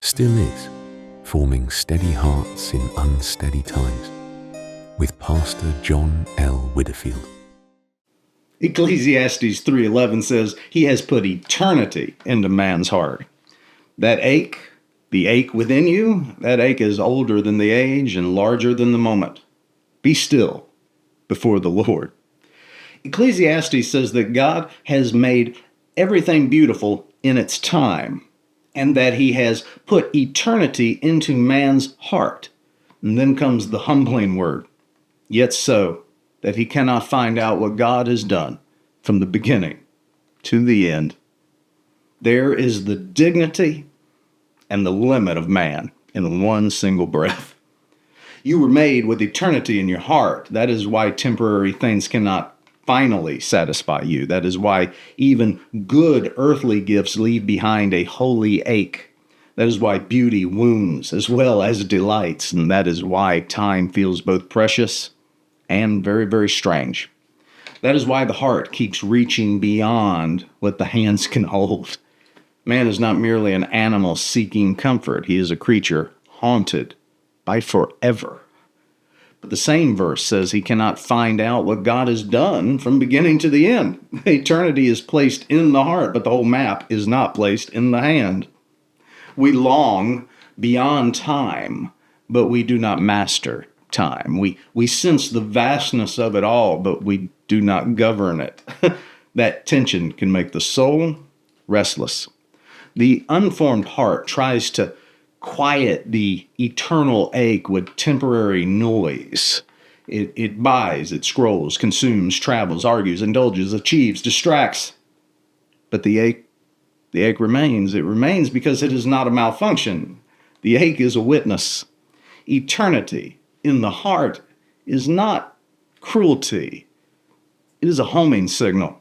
still is, forming steady hearts in unsteady times, with Pastor John L. Widdifield. Ecclesiastes 3:11 says, He has put eternity into man's heart. That ache, the ache within you, that ache is older than the age and larger than the moment. Be still before the Lord. Ecclesiastes says that God has made everything beautiful in its time, and that He has put eternity into man's heart. And then comes the humbling word, yet so, that he cannot find out what God has done from the beginning to the end. There is the dignity and the limit of man in one single breath. You were made with eternity in your heart. That is why temporary things cannot finally satisfy you. That is why even good earthly gifts leave behind a holy ache. That is why beauty wounds as well as delights, and that is why time feels both precious and very, very strange. That is why the heart keeps reaching beyond what the hands can hold. Man is not merely an animal seeking comfort. He is a creature haunted by forever. But the same verse says he cannot find out what God has done from beginning to the end. Eternity is placed in the heart, but the whole map is not placed in the hand. We long beyond time, but we do not master time. We sense the vastness of it all, but we do not govern it. That tension can make the soul restless. The unformed heart tries to quiet the eternal ache with temporary noise. It buys, it scrolls, consumes, travels, argues, indulges, achieves, distracts. But the ache remains. It remains because it is not a malfunction. The ache is a witness. Eternity in the heart is not cruelty. It is a homing signal.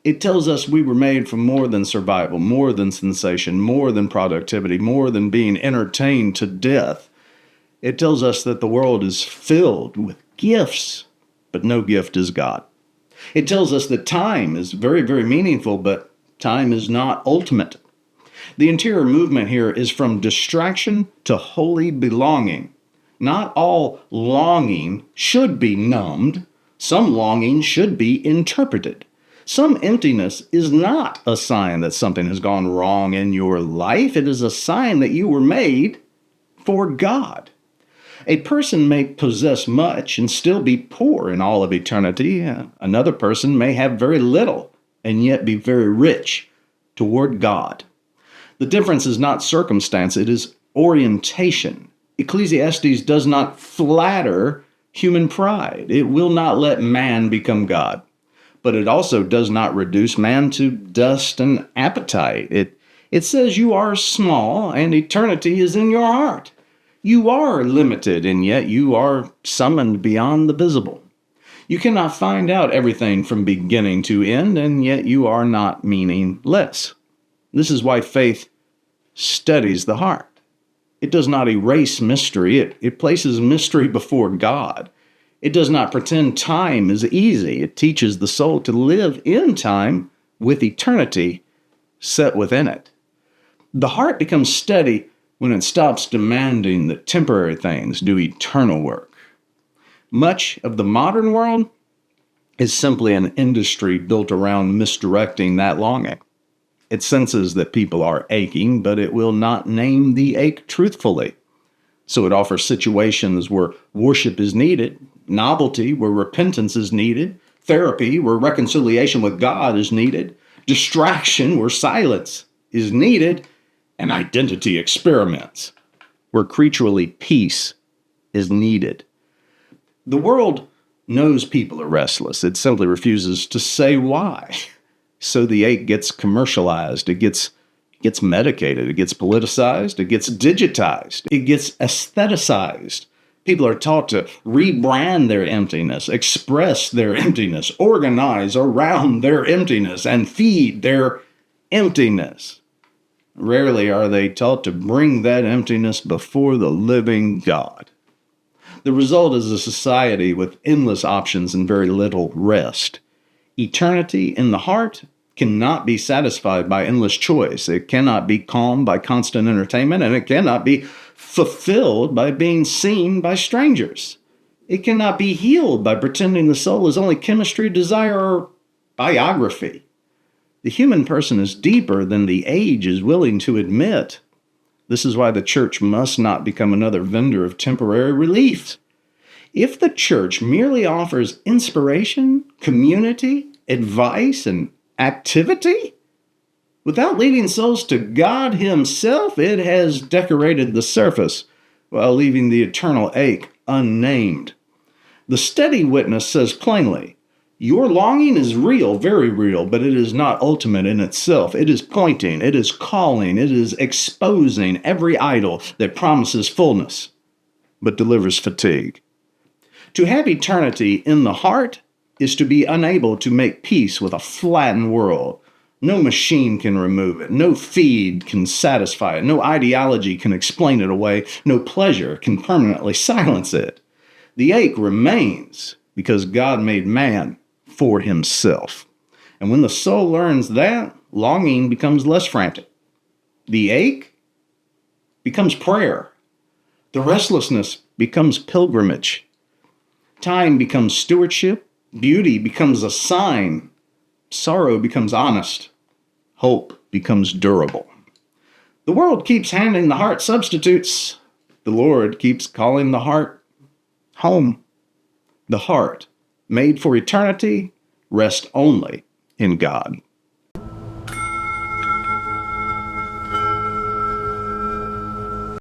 It tells us we were made for more than survival, more than sensation, more than productivity, more than being entertained to death. It tells us that the world is filled with gifts, but no gift is God. It tells us that time is very, very meaningful, but time is not ultimate. The interior movement here is from distraction to holy belonging. Not all longing should be numbed. Some longing should be interpreted. Some emptiness is not a sign that something has gone wrong in your life. It is a sign that you were made for God. A person may possess much and still be poor in all of eternity. Another person may have very little and yet be very rich toward God. The difference is not circumstance, it is orientation. Ecclesiastes does not flatter human pride. It will not let man become God. But it also does not reduce man to dust and appetite. It says you are small and eternity is in your heart. You are limited and yet you are summoned beyond the visible. You cannot find out everything from beginning to end and yet you are not meaningless. This is why faith studies the heart. It does not erase mystery. It places mystery before God. It does not pretend time is easy. It teaches the soul to live in time with eternity set within it. The heart becomes steady when it stops demanding that temporary things do eternal work. Much of the modern world is simply an industry built around misdirecting that longing. It senses that people are aching, but it will not name the ache truthfully. So it offers situations where worship is needed, novelty where repentance is needed, therapy where reconciliation with God is needed, distraction where silence is needed, and identity experiments where creaturely peace is needed. The world knows people are restless. It simply refuses to say why. So the ache gets commercialized, it gets medicated, it gets politicized, it gets digitized, it gets aestheticized. People are taught to rebrand their emptiness, express their emptiness, organize around their emptiness, and feed their emptiness. Rarely are they taught to bring that emptiness before the living God. The result is a society with endless options and very little rest. Eternity in the heart cannot be satisfied by endless choice. It cannot be calmed by constant entertainment, and it cannot be fulfilled by being seen by strangers. It cannot be healed by pretending the soul is only chemistry, desire, or biography. The human person is deeper than the age is willing to admit. This is why the church must not become another vendor of temporary relief. If the church merely offers inspiration, community, advice, and activity, without leading souls to God Himself, it has decorated the surface while leaving the eternal ache unnamed. The steady witness says plainly, your longing is real, very real, but it is not ultimate in itself. It is pointing, it is calling, it is exposing every idol that promises fullness, but delivers fatigue. To have eternity in the heart is to be unable to make peace with a flattened world. No machine can remove it. No feed can satisfy it. No ideology can explain it away. No pleasure can permanently silence it. The ache remains because God made man for Himself. And when the soul learns that, longing becomes less frantic. The ache becomes prayer. The restlessness becomes pilgrimage. Time becomes stewardship. Beauty becomes a sign. Sorrow becomes honest. Hope becomes durable. The world keeps handing the heart substitutes. The Lord keeps calling the heart home. The heart, made for eternity, rests only in God.